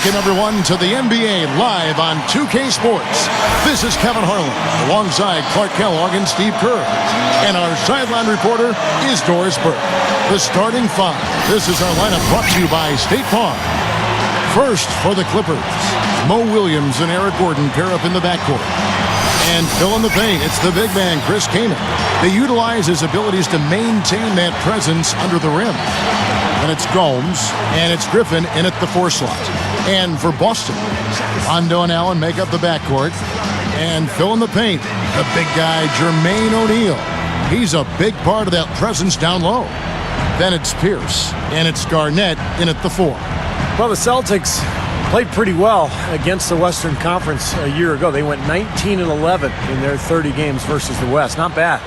Welcome, everyone, to the NBA live on 2K Sports. This is Kevin Harlan, alongside Clark Kellogg and Steve Kerr. And our sideline reporter is Doris Burke. The starting five. This is our lineup brought to you by State Farm. First, for the Clippers, Mo Williams and Eric Gordon pair up in the backcourt. And fill in the paint, it's the big man, Chris Kaman. They utilize his abilities to maintain that presence under the rim. And it's Gomes, and it's Griffin in at the 4 slot. And for Boston, Rondo and Allen make up the backcourt. And fill in the paint, the big guy, Jermaine O'Neal. He's a big part of that presence down low. Then it's Pierce, and it's Garnett in at the 4. Well, the Celtics played pretty well against the Western Conference a year ago. They went 19-11 in their 30 games versus the West. Not bad.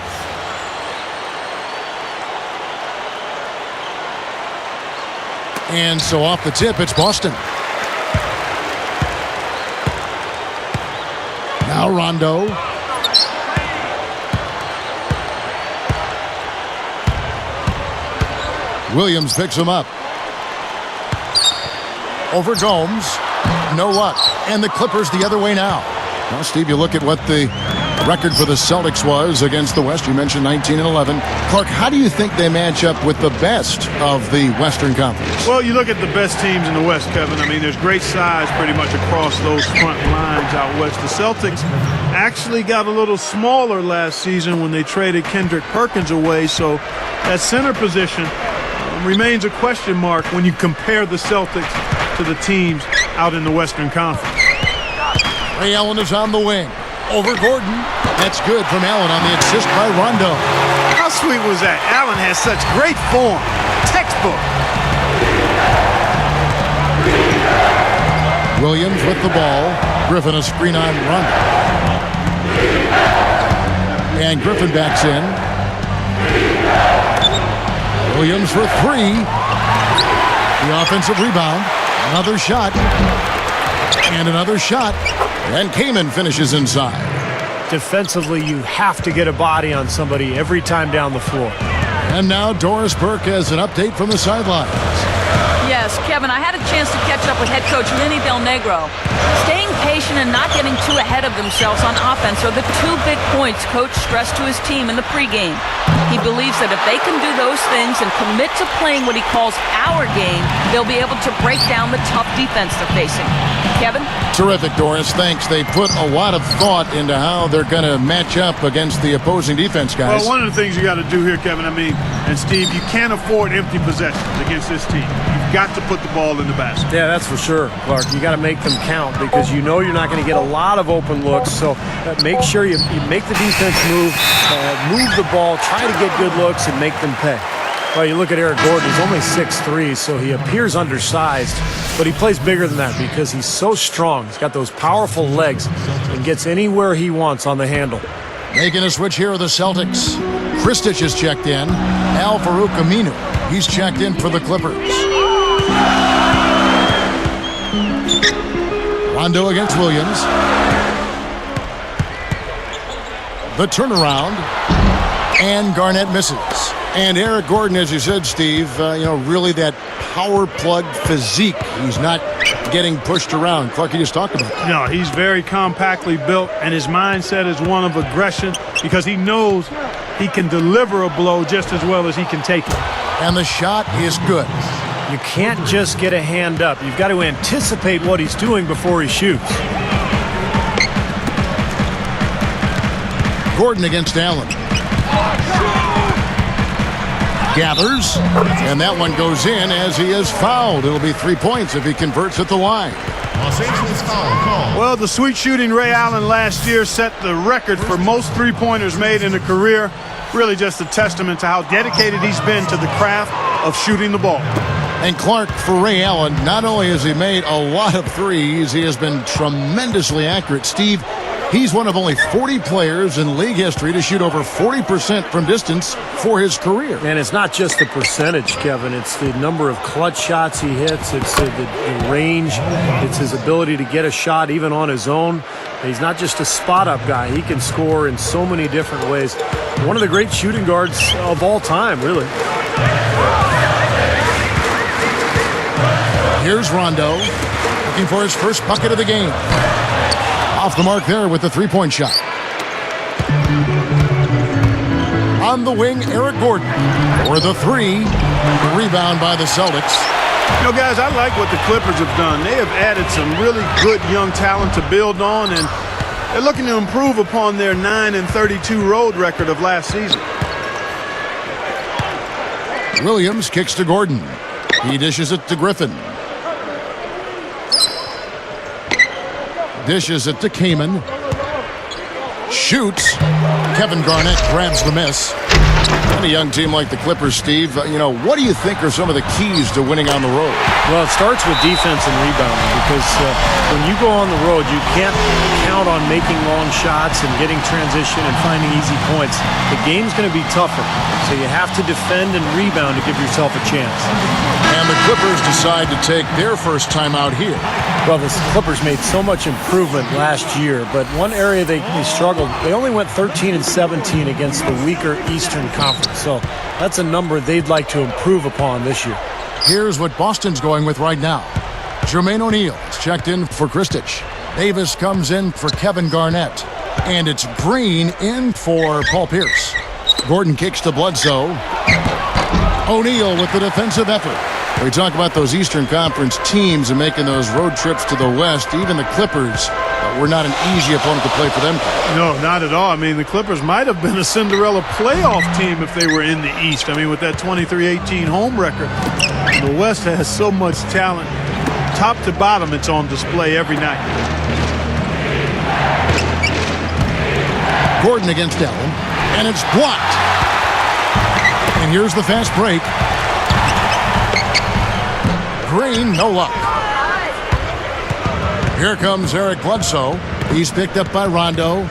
And so off the tip, it's Boston. Now Rondo. Williams picks him up. Over Gomes. No luck. And the Clippers the other way now. Well, Steve, you look at what the record for the Celtics was against the West. You mentioned 19-11. Clark, how do you think they match up with the best of the Western Conference? Well, you look at the best teams in the West, Kevin. I mean, there's great size pretty much across those front lines out west. The Celtics actually got a little smaller last season when they traded Kendrick Perkins away, so that center position remains a question mark when you compare the Celtics to the teams out in the Western Conference. Ray Allen is on the wing. Over Gordon. That's good from Allen on the assist by Rondo. How sweet was that? Allen has such great form. Textbook. Williams with the ball. Griffin a screen on Rondo. And Griffin backs in. Williams for 3. The offensive rebound. Another shot. And another shot. And Kaman finishes inside. Defensively, you have to get a body on somebody every time down the floor. And now Doris Burke has an update from the sidelines. Yes, Kevin, I had a chance to catch up with head coach Lenny Del Negro. Staying patient and not getting too ahead of themselves on offense are the 2 big points coach stressed to his team in the pregame. He believes that if they can do those things and commit to playing what he calls our game, they'll be able to break down the tough defense they're facing. Kevin? Terrific, Doris. Thanks. They put a lot of thought into how they're going to match up against the opposing defense, guys. Well, one of the things you got to do here, Kevin, and Steve, you can't afford empty possessions against this team. You've got to put the ball in the basket. Yeah, that's for sure, Clark. You got to make them count because you know you're not going to get a lot of open looks. So make sure you make the defense move the ball, try to get good looks, and make them pay. Well, you look at Eric Gordon, he's only 6'3", so he appears undersized, but he plays bigger than that because he's so strong. He's got those powerful legs and gets anywhere he wants on the handle. Making a switch here are the Celtics. Kristich is checked in. Al-Farouq Aminu, he's checked in for the Clippers. Rondo against Williams. The turnaround. And Garnett misses. And Eric Gordon, as you said, Steve, really that power plug physique. He's not getting pushed around. Clark, you just talked about it. No, he's very compactly built, and his mindset is one of aggression because he knows he can deliver a blow just as well as he can take it. And the shot is good. You can't just get a hand up. You've got to anticipate what he's doing before he shoots. Gordon against Allen. Gathers, and that one goes in as he is fouled. It'll be 3 points if he converts at the line. Los Angeles foul call. Well, the sweet shooting Ray Allen last year set the record for most three-pointers made in a career. Really just a testament to how dedicated he's been to the craft of shooting the ball. And Clark, for Ray Allen, not only has he made a lot of threes, he has been tremendously accurate. Steve, he's one of only 40 players in league history to shoot over 40% from distance for his career. And it's not just the percentage, Kevin. It's the number of clutch shots he hits. It's the range. It's his ability to get a shot even on his own. He's not just a spot-up guy. He can score in so many different ways. One of the great shooting guards of all time, really. Here's Rondo looking for his first bucket of the game. Off the mark there with the three-point shot. On the wing, Eric Gordon for the three. The rebound by the Celtics. You know, guys, I like what the Clippers have done. They have added some really good young talent to build on, and they're looking to improve upon their 9-32 road record of last season. Williams kicks to Gordon. He dishes it to Griffin. Dishes it to Kaman. Shoots. Kevin Garnett grabs the miss. And a young team like the Clippers, Steve, what do you think are some of the keys to winning on the road? Well, it starts with defense and rebounding because when you go on the road, you can't count on making long shots and getting transition and finding easy points. The game's going to be tougher, so you have to defend and rebound to give yourself a chance. And the Clippers decide to take their first time out here. Well, the Clippers made so much improvement last year, but one area they struggled, they only went 13-17 against the weaker Eastern Conference. So that's a number they'd like to improve upon this year. Here's what Boston's going with right now. Jermaine O'Neal is checked in for Kristich. Davis comes in for Kevin Garnett. And it's Green in for Paul Pierce. Gordon kicks to Bledsoe. O'Neal with the defensive effort. We talk about those Eastern Conference teams and making those road trips to the West. Even the Clippers were not an easy opponent to play for them. No, not at all. I mean, the Clippers might have been a Cinderella playoff team if they were in the East. I mean, with that 23-18 home record. The West has so much talent. Top to bottom, it's on display every night. Gordon against Allen, and it's blocked. And here's the fast break. Green, no luck. Here comes Eric Bledsoe. He's picked up by Rondo.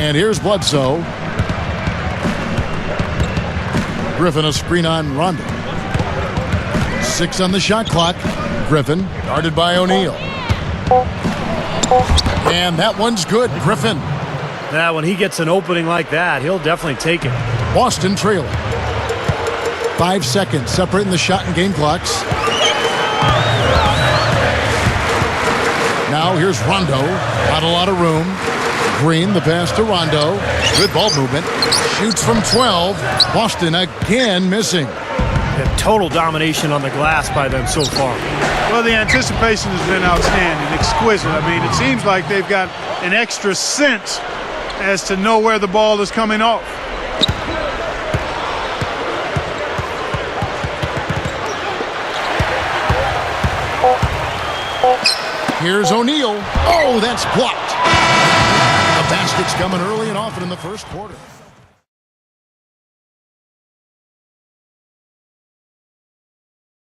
And here's Bledsoe. Griffin a screen on Rondo. 6 on the shot clock. Griffin guarded by O'Neal. And that one's good. Griffin. Now, when he gets an opening like that, he'll definitely take it. Boston trailing. 5 seconds separating the shot and game clocks. Now here's Rondo. Not a lot of room. Green, the pass to Rondo. Good ball movement. Shoots from 12. Boston again missing. Total domination on the glass by them so far. Well, the anticipation has been outstanding, exquisite. I mean, it seems like they've got an extra sense as to know where the ball is coming off. Here's O'Neal. Oh, that's blocked. The basket's coming early and often in the first quarter.